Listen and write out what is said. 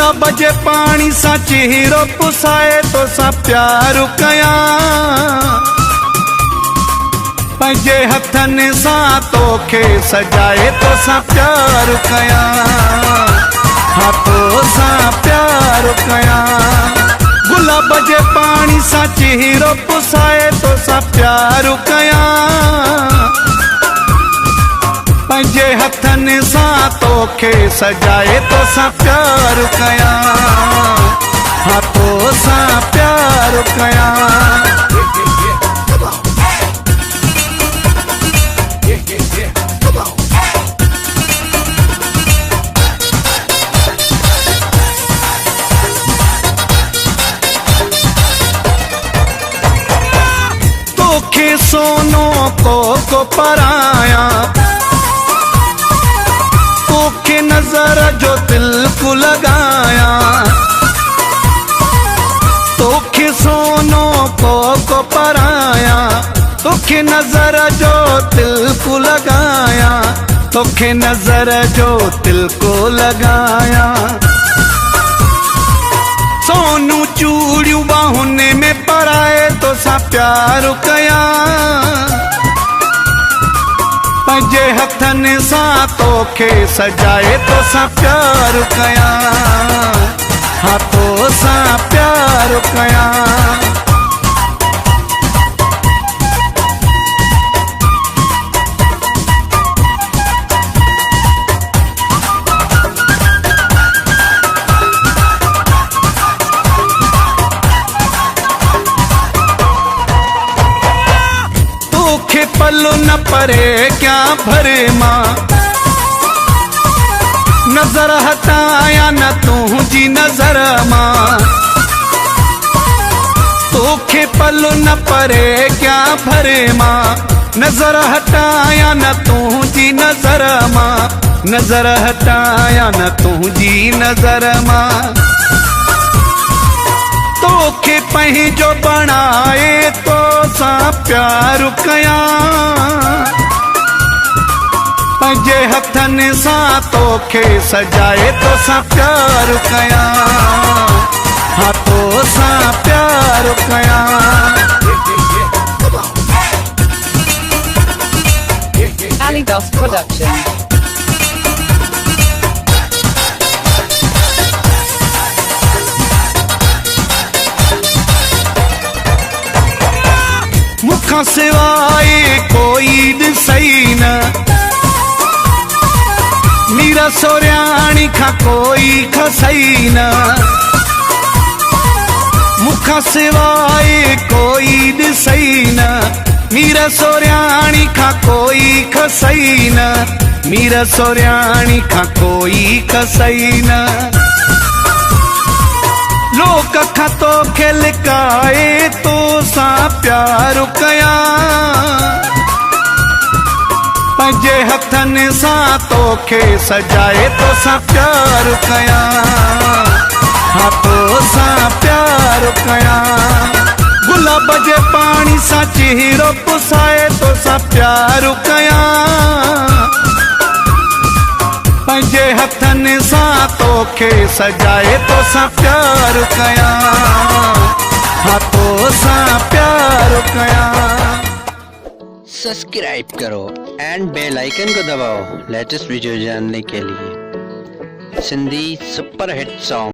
गुलाब जे पानी सा चेहरो पुसाए तो सा प्यार कया पंजे हथन सा तोखे सजाए तो सा प्यार कया हाथों सा प्यार कया गुलाब जे पानी सा चेहरो पुसाए तो सा प्यार कया पंजे हथन सा तोखे सजाए तो सा प्यार कया हाथों सा प्यार कया तोखे सोनो को पराया तोखे नजर जो दिल को लगाया तोखे सोनो को पराया तोखे नजर जो दिल को लगाया तोखे नजर जो दिल को लगाया सोनू चूड़ियों बाहुने में पराए तो सा प्यार कया पंजे हथन सा तोखे सजाए तो सा प्यार कया हाथों सा प्यार कया तोखे पल्लो न परे क्या भरे माँ नजर हटाया न तू जी नजर माँ तोखे पल्लो न परे क्या भरे माँ नजर हटाया न तू जी नजर माँ नजर हटाया न तू जी नजर माँ तोखे पंहिंजो बनाए तो सा प्यार कया पंजे हथन सा तोखे सजाए तो सा प्यार कया हाथों सा प्यार कया Alidos Production. मुखा सिवाए कोई दिसई न मीरा सोरियाणी खा कोई खसई न मुखा सिवाए कोई दिसई न मीरा सोरियाणी खा कोई खसई न मीरा सोरियाणी खा कोई खसई न लोक खा तो लिकाए तो सा प्यार कया पंजे हथन सा तोखे सजाए तो सा प्यार कया हाथों सा प्यार कया गुलाब जे पानी सा चेहरो पुसाए तो सा प्यार कया पंजे हथन सा तोखे सजाए तो सा प्यार कया हाथों सा प्यार कया सब्सक्राइब करो एंड बेल आइकन को दबाओ लेटेस्ट वीडियो जानने के लिए। Sindhi super hit song